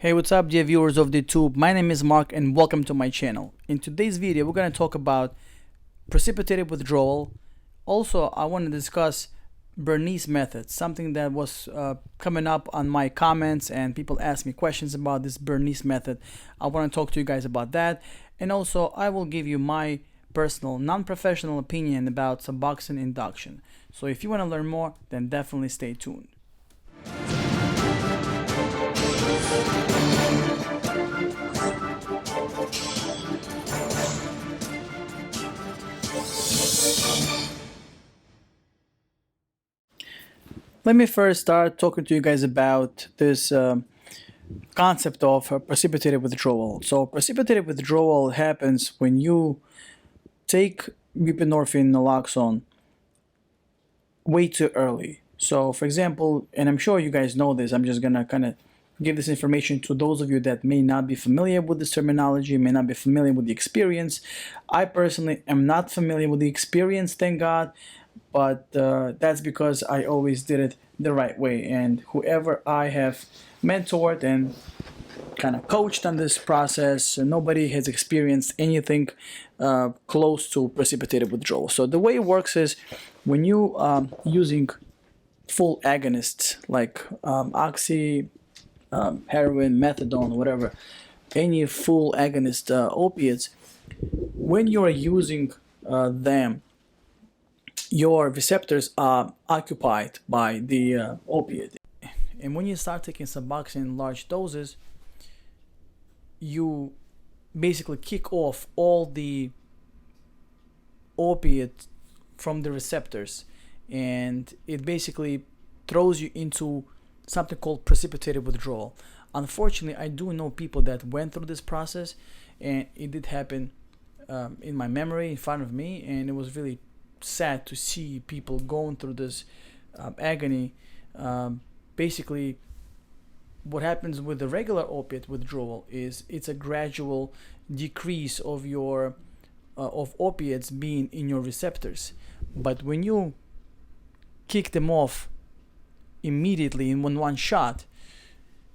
Hey, what's up, dear viewers of the YouTube? My name is Mark and welcome to my channel. In today's video, we're going to talk about precipitated withdrawal. Also, I want to discuss Bernese method, something that was coming up on my comments and people ask me questions about this Bernese method. I want to talk to you guys about that. And also, I will give you my personal, non-professional opinion about Suboxone induction. So if you want to learn more, then definitely stay tuned. Let me first start talking to you guys about this concept of precipitated withdrawal. So precipitated withdrawal happens when you take buprenorphine naloxone way too early. So for example, and I'm sure you guys know this, I'm just gonna kind of give this information to those of you that may not be familiar with this terminology, may not be familiar with the experience. I personally am not familiar with the experience, thank God, but that's because I always did it the right way. And whoever I have mentored and kind of coached on this process, nobody has experienced anything close to precipitated withdrawal. So the way it works is when you using full agonists like oxy, heroin, methadone, whatever, any full agonist opiates, when you are using them, your receptors are occupied by the opiate. And when you start taking Suboxone in large doses, you basically kick off all the opiate from the receptors, and it basically throws you into something called precipitated withdrawal. Unfortunately, I do know people that went through this process, and it did happen in my memory in front of me, and it was really sad to see people going through this agony. Basically, what happens with the regular opiate withdrawal is it's a gradual decrease of your of opiates being in your receptors. But when you kick them off immediately in one shot,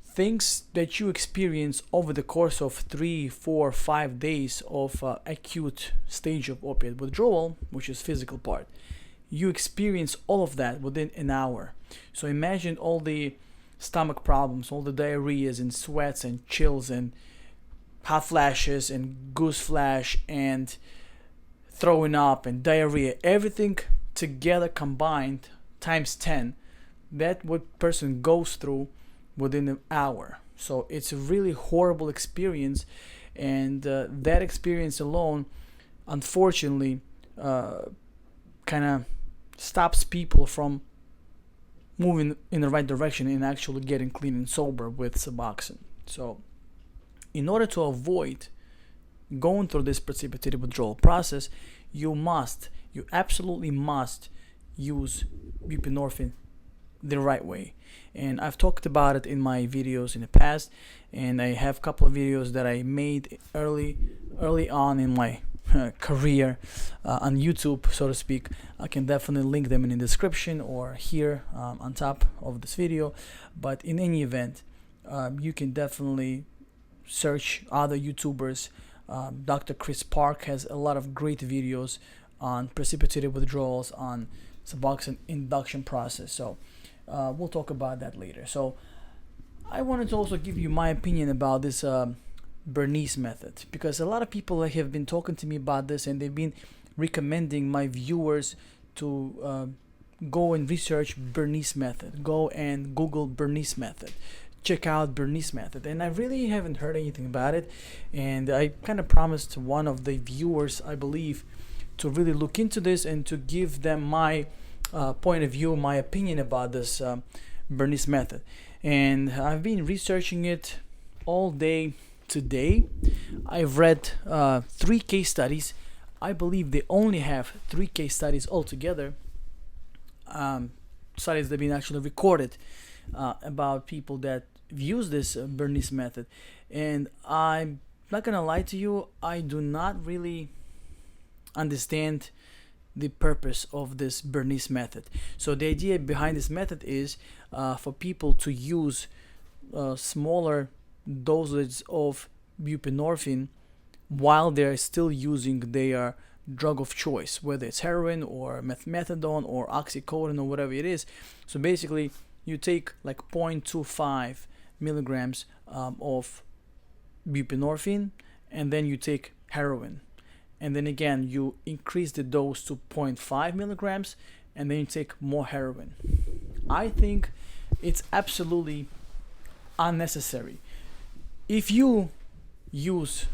things that you experience over the course of 3, 4, 5 days of acute stage of opiate withdrawal, which is physical part, you experience all of that within an hour. So imagine all the stomach problems, all the diarrheas and sweats and chills and hot flashes and goose flash and throwing up and diarrhea, everything together combined times 10. That what person goes through within an hour. So it's a really horrible experience, and that experience alone, unfortunately, kind of stops people from moving in the right direction and actually getting clean and sober with Suboxone. So in order to avoid going through this precipitated withdrawal process, you absolutely must use buprenorphine the right way. And I've talked about it in my videos in the past, and I have a couple of videos that I made early on in my career on YouTube, so to speak. I can definitely link them in the description or here on top of this video. But in any event, you can definitely search other YouTubers. Dr. Chris Park has a lot of great videos on precipitated withdrawals, on Suboxone induction process. So we'll talk about that later. So I wanted to also give you my opinion about this Bernese method, because a lot of people have been talking to me about this, and they've been recommending my viewers to go and research Bernese method, go and Google Bernese method, check out Bernese method. And I really haven't heard anything about it, and I kind of promised one of the viewers, I believe, to really look into this and to give them my point of view, my opinion about this Bernese method. And I've been researching it all day today. I've read 3 case studies. I believe they only have 3 case studies altogether, studies that have been actually recorded about people that use this Bernese method. And I'm not gonna lie to you, I do not really understand the purpose of this Bernese method. So the idea behind this method is for people to use smaller dosage of buprenorphine while they're still using their drug of choice, whether it's heroin or methadone or oxycodone or whatever it is. So basically, you take like 0.25 milligrams of buprenorphine, and then you take heroin, and then again you increase the dose to 0.5 milligrams, and then you take more heroin. I think it's absolutely unnecessary. If you use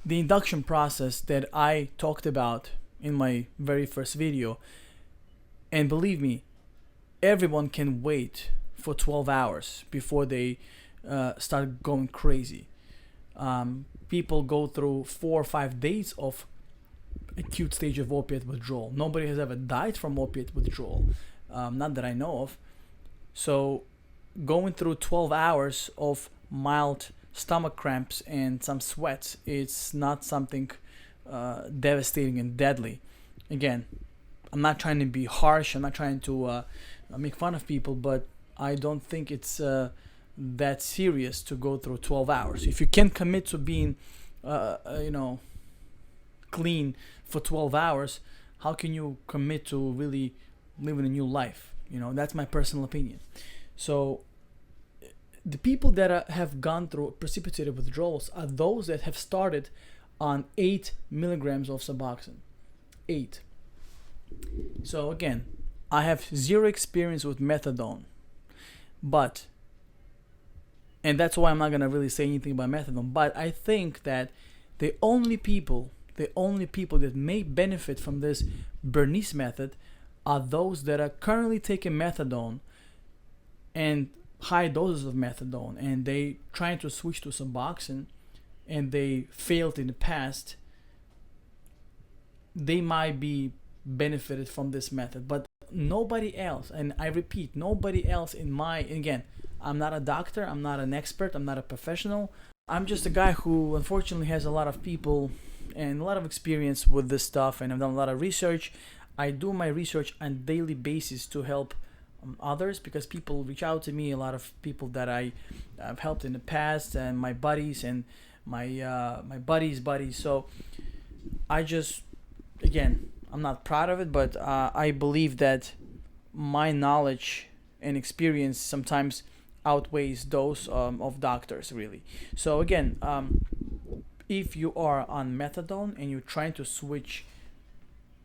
the induction process that I talked about in my very first video, and believe me, everyone can wait for 12 hours before they start going crazy. People go through 4 or 5 days of acute stage of opiate withdrawal. Nobody has ever died from opiate withdrawal, not that I know of. So going through 12 hours of mild stomach cramps and some sweats, it's not something devastating and deadly. Again, I'm not trying to be harsh, I'm not trying to make fun of people, but I don't think it's that serious to go through 12 hours. If you can commit to being clean for 12 hours, how can you commit to really living a new life? That's my personal opinion. So the people that have gone through precipitated withdrawals are those that have started on 8 milligrams of Suboxone. 8. So again, I have zero experience with methadone, and that's why I'm not gonna really say anything about methadone. But I think that the only people that may benefit from this Bernese method are those that are currently taking methadone and high doses of methadone, and they trying to switch to Suboxone and they failed in the past. They might be benefited from this method, but nobody else. And I repeat, nobody else again, I'm not a doctor, I'm not an expert, I'm not a professional. I'm just a guy who unfortunately has a lot of people and a lot of experience with this stuff, and I've done a lot of research. I do my research on a daily basis to help others, because people reach out to me, a lot of people that I've helped in the past, and my buddies and my buddies. So I just, again, I'm not proud of it, but I believe that my knowledge and experience sometimes outweighs those of doctors, really. So again, if you are on methadone and you're trying to switch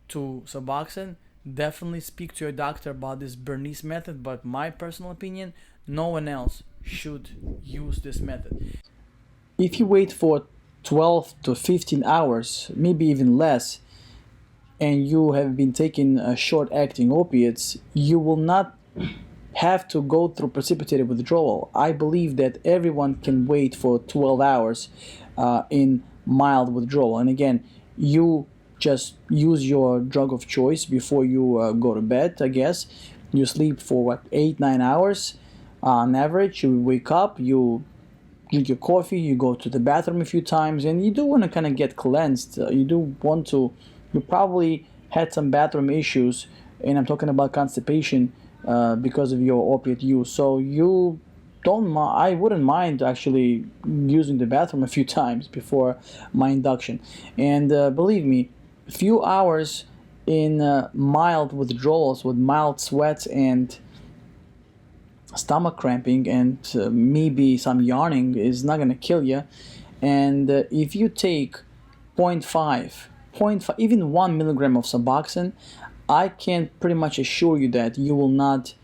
to Suboxone, definitely speak to your doctor about this Bernese method. But my personal opinion, no one else should use this method. If you wait for 12 to 15 hours, maybe even less, and you have been taking short-acting opiates, you will not have to go through precipitated withdrawal. I believe that everyone can wait for 12 hours in mild withdrawal. And again, you just use your drug of choice before you go to bed, I guess. You sleep for 8-9 hours on average. You wake up, you drink your coffee, you go to the bathroom a few times, and you do want to kind of get cleansed. You probably had some bathroom issues, and I'm talking about constipation because of your opiate use. So I wouldn't mind actually using the bathroom a few times before my induction. And believe me, a few hours in mild withdrawals with mild sweats and stomach cramping and maybe some yawning is not going to kill you. And if you take 0.5, even 1 milligram of Suboxone, I can pretty much assure you that you will not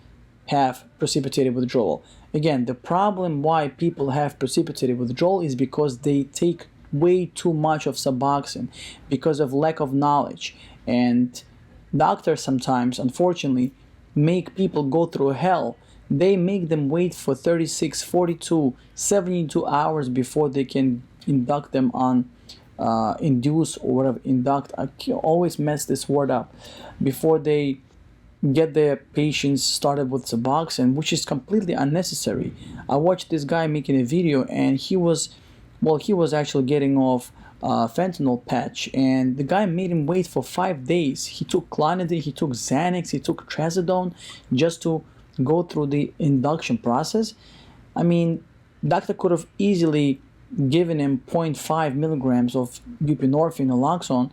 have precipitated withdrawal. Again, the problem why people have precipitated withdrawal is because they take way too much of Suboxone because of lack of knowledge. And doctors sometimes, unfortunately, make people go through hell. They make them wait for 36, 42, 72 hours before they can induct them on induce or whatever. Induct, I always mess this word up. Before they get their patients started with Suboxone, which is completely unnecessary. I watched this guy making a video, and he was actually getting off fentanyl patch, and the guy made him wait for 5 days. He took Clonidine, he took Xanax, he took Trazodone just to go through the induction process. I mean, Doctor could have easily given him 0.5 milligrams of buprenorphine naloxone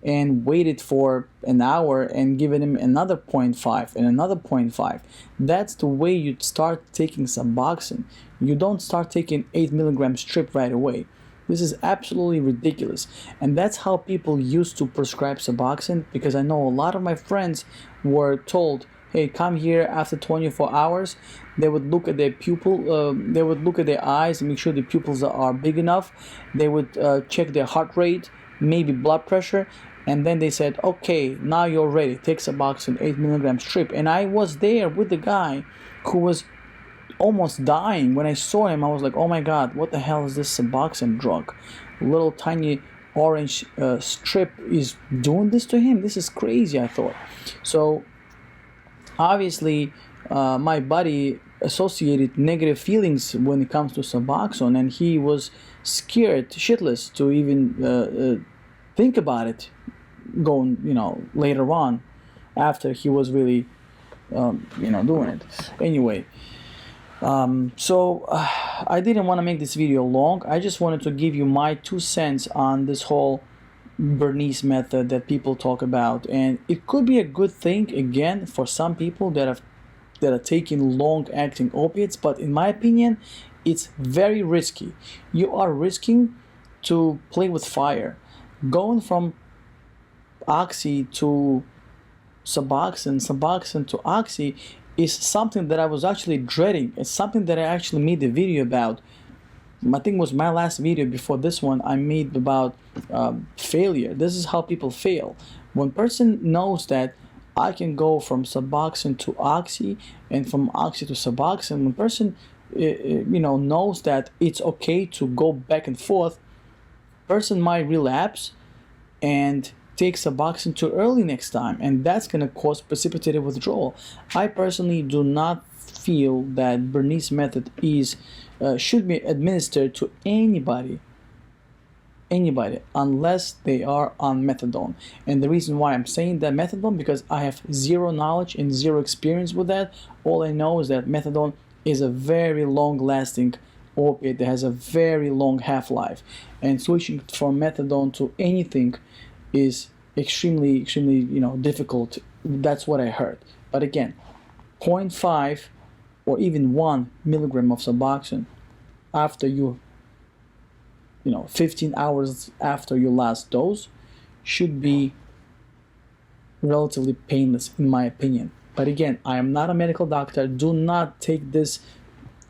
and waited for an hour and given him another 0.5 and another 0.5. That's the way you start taking Suboxone. You don't start taking 8 milligram strip right away. This is absolutely ridiculous. And that's how people used to prescribe Suboxone, because I know a lot of my friends were told, hey, come here after 24 hours. They would look at their pupil, they would look at their eyes and make sure the pupils are big enough. They would check their heart rate, maybe blood pressure, and then they said, okay, now you're ready, take Suboxone 8 milligram strip. And I was there with the guy who was almost dying. When I saw him, I was like, oh my god, what the hell is this Suboxone drug? Little tiny orange strip is doing this to him? This is crazy, I thought. So obviously my buddy associated negative feelings when it comes to Suboxone, and he was scared shitless to even think about it going, later on, after he was really doing it. Anyway, so I didn't want to make this video long. I just wanted to give you my 2 cents on this whole Bernese method that people talk about, and it could be a good thing again for some people that are taking long-acting opiates, but in my opinion, it's very risky. You are risking to play with fire. Going from oxy to Suboxone, Suboxone to oxy is something that I was actually dreading. It's something that I actually made a video about. I think it was my last video before this one I made about failure. This is how people fail. When person knows that I can go from Suboxone to oxy and from oxy to Suboxone, when person knows that it's okay to go back and forth, person might relapse and take Suboxone too early next time, and that's going to cause precipitated withdrawal. I personally do not feel that Bernese method should be administered to anybody unless they are on methadone. And the reason why I'm saying that methadone, because I have zero knowledge and zero experience with that. All I know is that methadone is a very long-lasting opiate that has a very long half-life, and switching from methadone to anything is extremely difficult. That's what I heard. But again, 0.5 or even 1 milligram of Suboxone after 15 hours after your last dose should be relatively painless, in my opinion. But again, I am not a medical doctor. Do not take this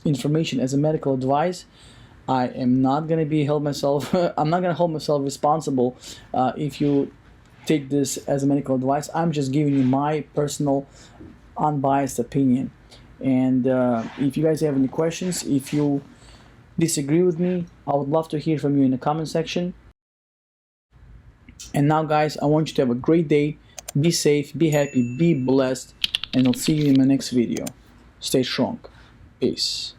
information as a medical advice. I am not going to be held myself I'm not going to hold myself responsible if you take this as a medical advice. I'm just giving you my personal unbiased opinion. And if you guys have any questions, if you disagree with me, I would love to hear from you in the comment section. And now guys, I want you to have a great day. Be safe, be happy, be blessed, and I'll see you in my next video. Stay strong. Peace.